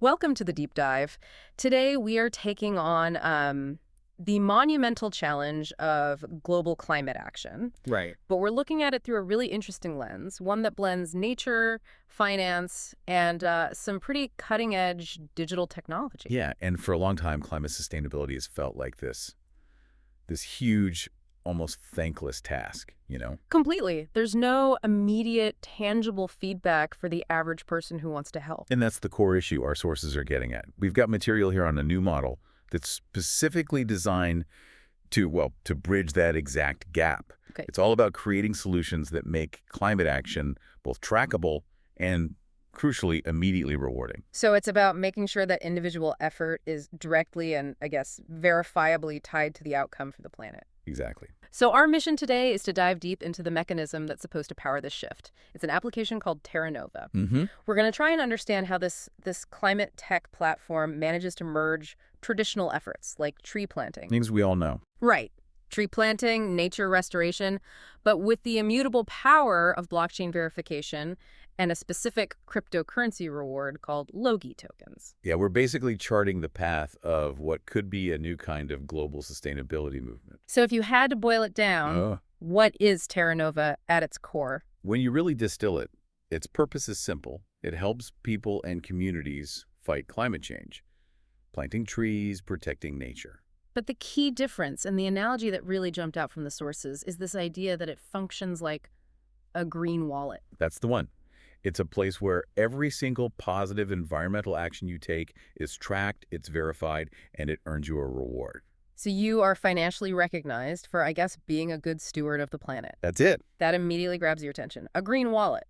Welcome to the deep dive. Today we are taking on the monumental challenge of global climate action, Right. but we're looking at it through a really interesting lens, one that blends nature, finance, and some pretty cutting-edge digital technology. Yeah, and for a long time, climate sustainability has felt like this huge, almost thankless task, you know? Completely. There's no immediate, tangible feedback for the average person who wants to help. And that's the core issue our sources are getting at. We've got material here on a new model that's specifically designed to, well, to bridge that exact gap. Okay. It's all about creating solutions that make climate action both trackable and, crucially, immediately rewarding. So it's about making sure that individual effort is directly and, I guess, verifiably tied to the outcome for the planet. Exactly. So our mission today is to dive deep into the mechanism that's supposed to power this shift. It's an application called Terra Nova. Mm-hmm. We're going to try and understand how this climate tech platform manages to merge traditional efforts like tree planting. Things we all know. Right. Tree planting, nature restoration, but with the immutable power of blockchain verification and a specific cryptocurrency reward called LogiE tokens. Yeah, we're basically charting the path of what could be a new kind of global sustainability movement. So if you had to boil it down, what is Terra Nova at its core? When you really distill it, its purpose is simple. It helps people and communities fight climate change, planting trees, protecting nature. But the key difference, and the analogy that really jumped out from the sources, is this idea that it functions like a green wallet. That's the one. It's a place where every single positive environmental action you take is tracked, it's verified, and it earns you a reward. So you are financially recognized for, I guess, being a good steward of the planet. That's it. That immediately grabs your attention. A green wallet.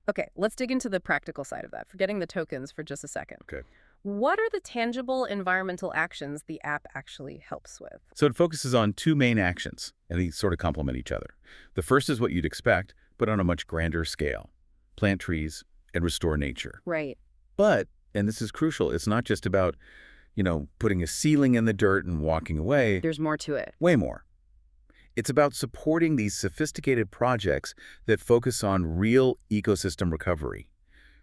Okay, let's dig into the practical side of that, forgetting the tokens for just a second. Okay. What are the tangible environmental actions the app actually helps with? So it focuses on two main actions, and these sort of complement each other. The first is what you'd expect, but on a much grander scale. Plant trees and restore nature. Right. But, and this is crucial, it's not just about, putting a ceiling in the dirt and walking away. There's more to it. Way more. It's about supporting these sophisticated projects that focus on real ecosystem recovery,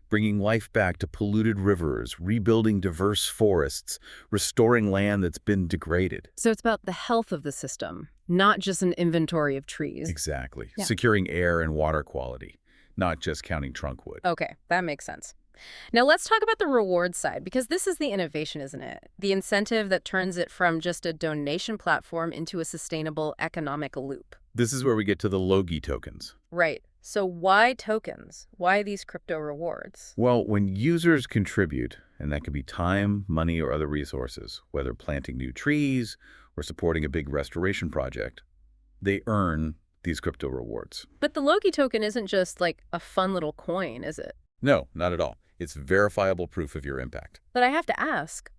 bringing life back to polluted rivers, rebuilding diverse forests, restoring land that's been degraded. So it's about the health of the system, not just an inventory of trees. Exactly. Yeah. Securing air and water quality, not just counting trunk wood. Okay, that makes sense. Now let's talk about the reward side, because this is the innovation, isn't it? The incentive that turns it from just a donation platform into a sustainable economic loop. This is where we get to the LogiE tokens. Right. So why tokens? Why these crypto rewards? Well, when users contribute, and that could be time, money, or other resources, whether planting new trees or supporting a big restoration project, they earn these crypto rewards. But the LogiE token isn't just like a fun little coin, is it? No, not at all. It's verifiable proof of your impact. But I have to ask,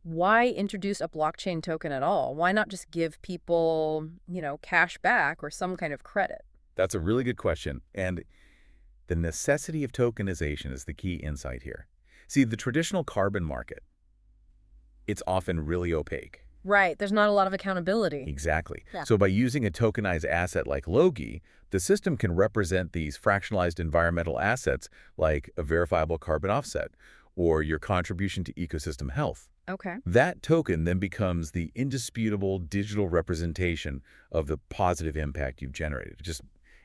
why introduce a blockchain token at all? Why not just give people, cash back or some kind of credit? That's a really good question. And the necessity of tokenization is the key insight here. See, the traditional carbon market, it's often really opaque. Right. There's not a lot of accountability. Exactly. Yeah. So by using a tokenized asset like LogiE, the system can represent these fractionalized environmental assets like a verifiable carbon offset or your contribution to ecosystem health. Okay. That token then becomes the indisputable digital representation of the positive impact you've generated.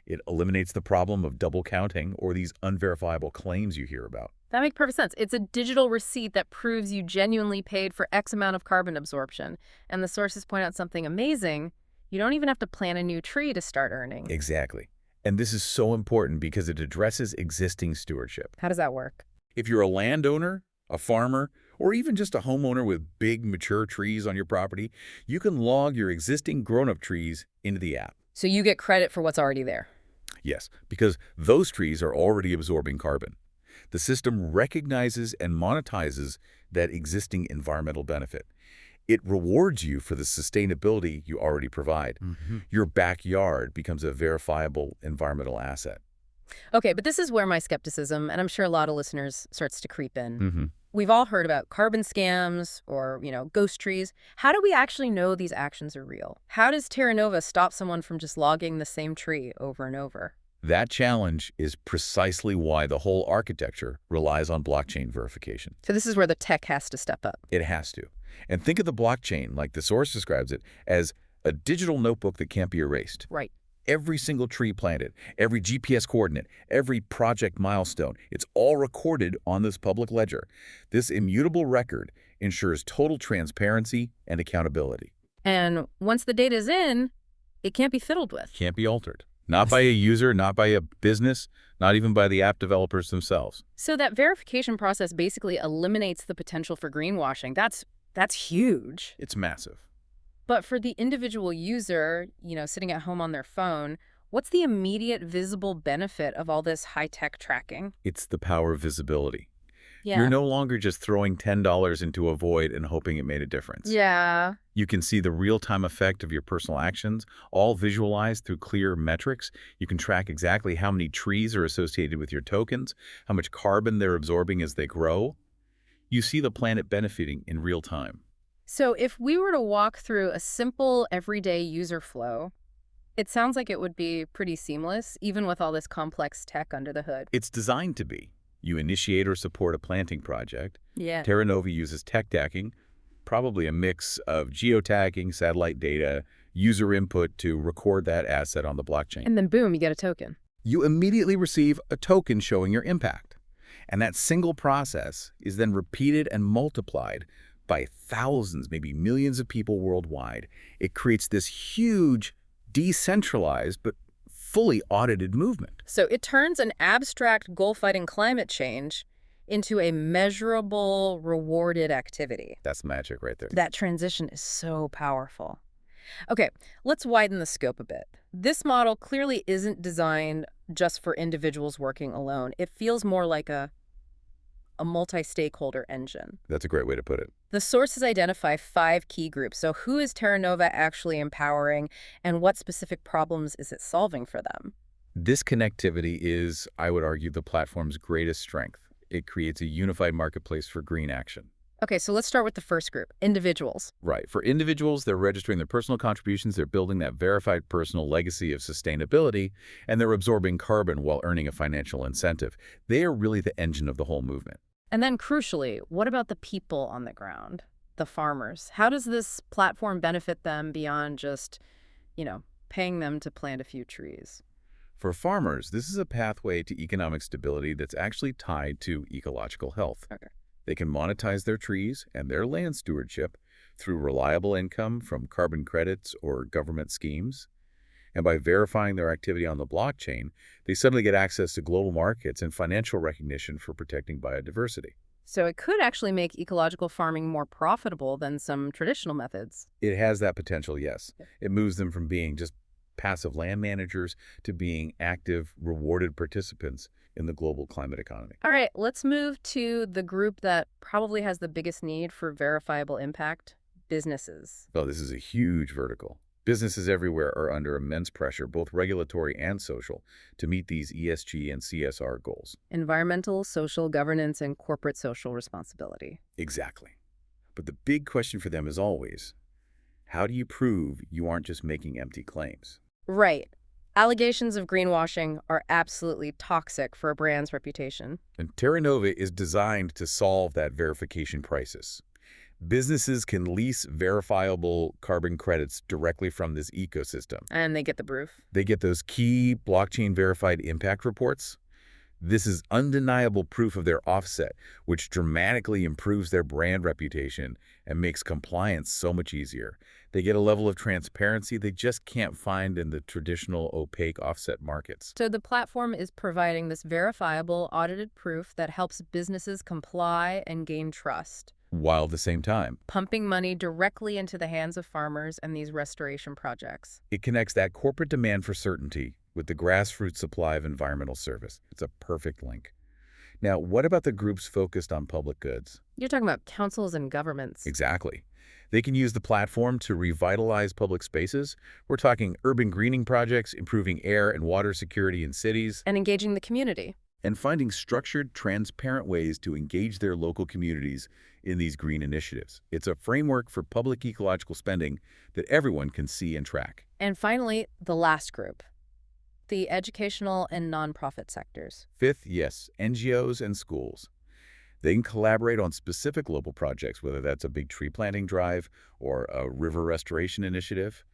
It eliminates the problem of double counting or these unverifiable claims you hear about. That makes perfect sense. It's a digital receipt that proves you genuinely paid for X amount of carbon absorption. And the sources point out something amazing. You don't even have to plant a new tree to start earning. Exactly. And this is so important because it addresses existing stewardship. How does that work? If you're a landowner, a farmer, or even just a homeowner with big mature trees on your property, you can log your existing grown-up trees into the app. So you get credit for what's already there. Yes, because those trees are already absorbing carbon. The system recognizes and monetizes that existing environmental benefit. It rewards you for the sustainability you already provide. Your backyard becomes a verifiable environmental asset. Okay, but this is where my skepticism, and I'm sure a lot of listeners, starts to creep in. – We've all heard about carbon scams or, ghost trees. How do we actually know these actions are real? How does Terra Nova stop someone from just logging the same tree over and over? That challenge is precisely why the whole architecture relies on blockchain verification. So this is where the tech has to step up. It has to. And think of the blockchain, like the source describes it, as a digital notebook that can't be erased. Right. Every single tree planted, every GPS coordinate, every project milestone, it's all recorded on this public ledger. This immutable record ensures total transparency and accountability. And once the data's in, it can't be fiddled with. Can't be altered. Not by a user, not by a business, not even by the app developers themselves. So that verification process basically eliminates the potential for greenwashing. That's huge. It's massive. But for the individual user, sitting at home on their phone, what's the immediate visible benefit of all this high-tech tracking? It's the power of visibility. Yeah. You're no longer just throwing $10 into a void and hoping it made a difference. Yeah. You can see the real-time effect of your personal actions, all visualized through clear metrics. You can track exactly how many trees are associated with your tokens, how much carbon they're absorbing as they grow. You see the planet benefiting in real time. So if we were to walk through a simple everyday user flow, it sounds like it would be pretty seamless, even with all this complex tech under the hood. It's designed to be. You initiate or support a planting project. Yeah. Terra Nova uses tech tagging, probably a mix of geotagging, satellite data, user input to record that asset on the blockchain. And then boom, you get a token. You immediately receive a token showing your impact. And that single process is then repeated and multiplied by thousands, maybe millions of people worldwide. It creates this huge, decentralized, but fully audited movement. So it turns an abstract goal fighting climate change into a measurable, rewarded activity. That's magic right there. That transition is so powerful. Okay, let's widen the scope a bit. This model clearly isn't designed just for individuals working alone. It feels more like a multi-stakeholder engine. That's a great way to put it. The sources identify 5 key groups. So who is Terra Nova actually empowering, and what specific problems is it solving for them? This connectivity is, I would argue, the platform's greatest strength. It creates a unified marketplace for green action. Okay, so let's start with the first group, individuals. Right. For individuals, they're registering their personal contributions, they're building that verified personal legacy of sustainability, and they're absorbing carbon while earning a financial incentive. They are really the engine of the whole movement. And then crucially, what about the people on the ground, the farmers? How does this platform benefit them beyond just, paying them to plant a few trees? For farmers, this is a pathway to economic stability that's actually tied to ecological health. Okay. They can monetize their trees and their land stewardship through reliable income from carbon credits or government schemes. And by verifying their activity on the blockchain, they suddenly get access to global markets and financial recognition for protecting biodiversity. So it could actually make ecological farming more profitable than some traditional methods. It has that potential, yes. It moves them from being just passive land managers to being active, rewarded participants in the global climate economy. All right, let's move to the group that probably has the biggest need for verifiable impact, businesses. Oh, this is a huge vertical. Businesses everywhere are under immense pressure, both regulatory and social, to meet these ESG and CSR goals. Environmental, social governance, and corporate social responsibility. Exactly. But the big question for them is always, how do you prove you aren't just making empty claims? Right. Allegations of greenwashing are absolutely toxic for a brand's reputation. And Terra Nova is designed to solve that verification crisis. Businesses can lease verifiable carbon credits directly from this ecosystem. And they get the proof. They get those key blockchain-verified impact reports. This is undeniable proof of their offset, which dramatically improves their brand reputation and makes compliance so much easier. They get a level of transparency they just can't find in the traditional opaque offset markets. So the platform is providing this verifiable, audited proof that helps businesses comply and gain trust, While at the same time, pumping money directly into the hands of farmers and these restoration projects. it connects that corporate demand for certainty with the grassroots supply of environmental service. It's a perfect link. Now, what about the groups focused on public goods? You're talking about councils and governments. Exactly. They can use the platform to revitalize public spaces. We're talking urban greening projects, improving air and water security in cities, And engaging the community. and finding structured, transparent ways to engage their local communities in these green initiatives. It's a framework for public ecological spending that everyone can see and track. And finally, the last group, The educational and nonprofit sectors. Fifth, yes, NGOs and schools. They can collaborate on specific global projects, whether that's a big tree planting drive or a river restoration initiative.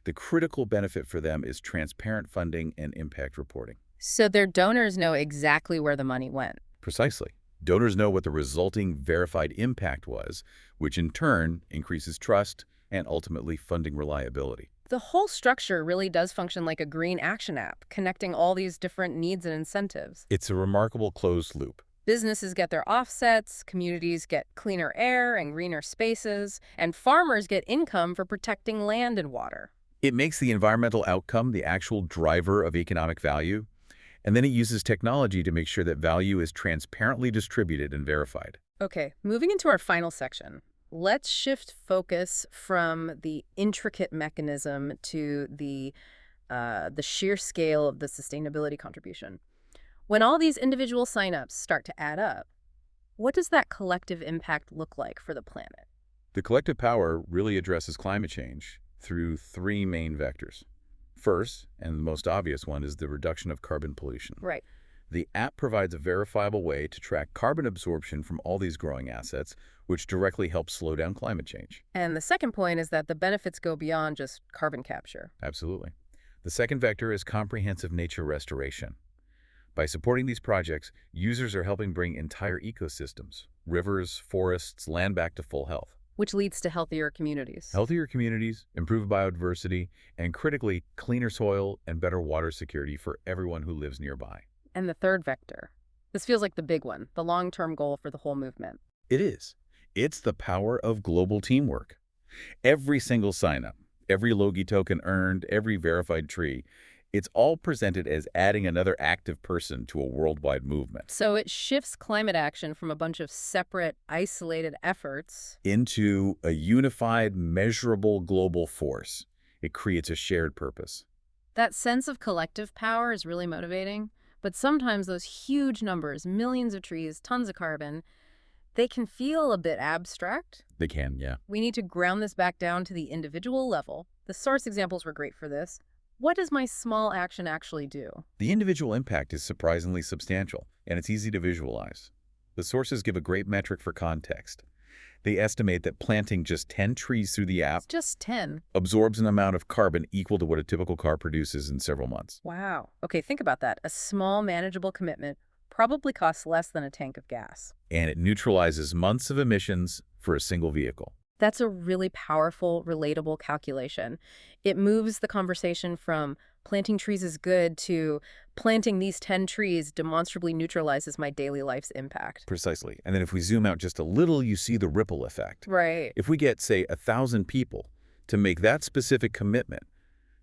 The critical benefit for them is transparent funding and impact reporting. So their donors know exactly where the money went. Precisely. Donors know what the resulting verified impact was, which in turn increases trust and ultimately funding reliability. The whole structure really does function like a green action app, connecting all these different needs and incentives. It's a remarkable closed loop. Businesses get their offsets, communities get cleaner air and greener spaces, and farmers get income for protecting land and water. It makes the environmental outcome the actual driver of economic value, and then it uses technology to make sure that value is transparently distributed and verified. Okay, moving into our final section. Let's shift focus from the intricate mechanism to the sheer scale of the sustainability contribution. When all these individual signups start to add up, what does that collective impact look like for the planet? The collective power really addresses climate change through three main vectors. First, and the most obvious one, is the reduction of carbon pollution. Right. The app provides a verifiable way to track carbon absorption from all these growing assets, which directly helps slow down climate change. And the second point is that the benefits go beyond just carbon capture. Absolutely. The second vector is comprehensive nature restoration. By supporting these projects, users are helping bring entire ecosystems, rivers, forests, land back to full health. Which leads to healthier communities. Healthier communities, improved biodiversity, and critically, cleaner soil and better water security for everyone who lives nearby. And the third vector. This feels like the big one, the long-term goal for the whole movement. It is. It's the power of global teamwork. Every single sign-up, every LogiE token earned, every verified tree, it's all presented as adding another active person to a worldwide movement. So it shifts climate action from a bunch of separate, isolated efforts Into a unified, measurable global force. It creates a shared purpose. That sense of collective power is really motivating, but sometimes those huge numbers, millions of trees, tons of carbon, they can feel a bit abstract. They can, yeah. We need to ground this back down to the individual level. The source examples were great for this. What does my small action actually do? The individual impact is surprisingly substantial, and it's easy to visualize. The sources give a great metric for context. They estimate that planting just 10 trees through the app It's just 10. absorbs an amount of carbon equal to what a typical car produces in several months. Wow. Okay, think about that. A small, manageable commitment probably costs less than a tank of gas. And it neutralizes months of emissions for a single vehicle. That's a really powerful, relatable calculation. It moves the conversation from planting trees is good to planting these 10 trees demonstrably neutralizes my daily life's impact. Precisely. And then if we zoom out just a little, you see the ripple effect. Right. If we get, say, 1,000 people to make that specific commitment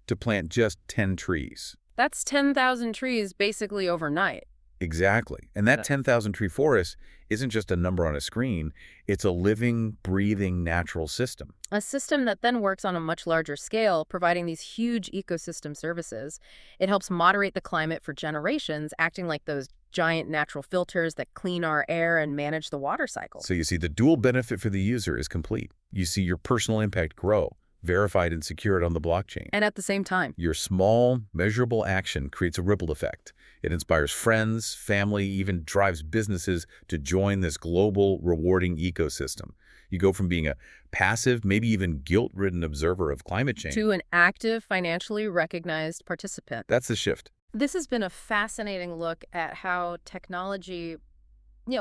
to plant just 10 trees. That's 10,000 trees basically overnight. Exactly. And that 10,000 tree forest isn't just a number on a screen. It's a living, breathing, natural system. A system that then works on a much larger scale, providing these huge ecosystem services. It helps moderate the climate for generations, acting like those giant natural filters that clean our air and manage the water cycle. So you see, the dual benefit for the user is complete. You see your personal impact grow, verified and secured on the blockchain. And at the same time, Your small, measurable action creates a ripple effect. It inspires friends, family, even drives businesses to join this global, rewarding ecosystem. You go from being a passive, maybe even guilt-ridden observer of climate change. to an active, financially recognized participant. That's the shift. This has been a fascinating look at how technology,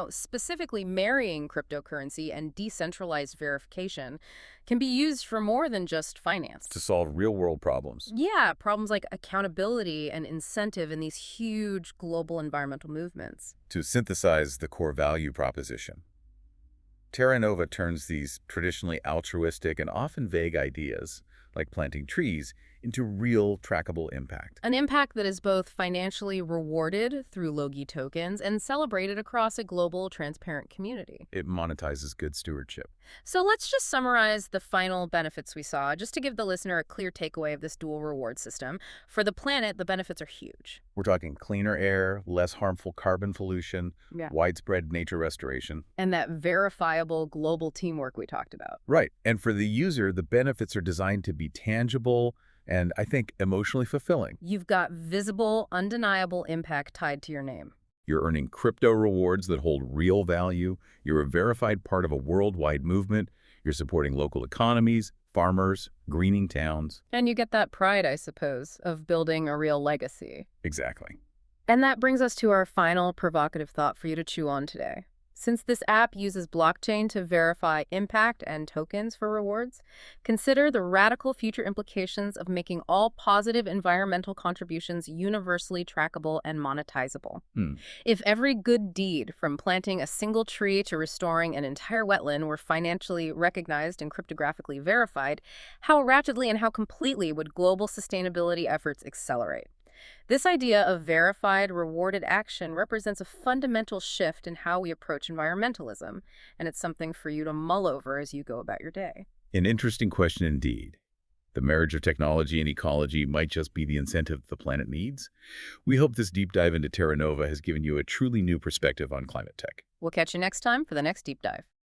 specifically marrying cryptocurrency and decentralized verification, can be used for more than just finance. To solve real-world problems. Yeah, problems like accountability and incentive in these huge global environmental movements. To synthesize the core value proposition. Terra Nova turns these traditionally altruistic and often vague ideas, like planting trees, into real trackable impact. An impact that is both financially rewarded through LogiE tokens and celebrated across a global, transparent community. It monetizes good stewardship. So let's just summarize the final benefits we saw, just to give the listener a clear takeaway of this dual reward system. For the planet, the benefits are huge. We're talking cleaner air, less harmful carbon pollution, Yeah. widespread nature restoration. And that verifiable global teamwork we talked about. Right. And for the user, the benefits are designed to be tangible, and I think emotionally fulfilling. You've got visible, undeniable impact tied to your name. You're earning crypto rewards that hold real value. You're a verified part of a worldwide movement. You're supporting local economies, farmers, greening towns. And you get that pride, I suppose, of building a real legacy. Exactly. And that brings us to our final provocative thought for you to chew on today. Since this app uses blockchain to verify impact and tokens for rewards, consider the radical future implications of making all positive environmental contributions universally trackable and monetizable. Hmm. If every good deed, from planting a single tree to restoring an entire wetland, were financially recognized and cryptographically verified, how rapidly and how completely would global sustainability efforts accelerate? This idea of verified, rewarded action represents a fundamental shift in how we approach environmentalism, and it's something for you to mull over as you go about your day. An interesting question indeed. The marriage of technology and ecology might just be the incentive the planet needs. We hope this deep dive into Terra Nova has given you a truly new perspective on climate tech. We'll catch you next time for the next deep dive.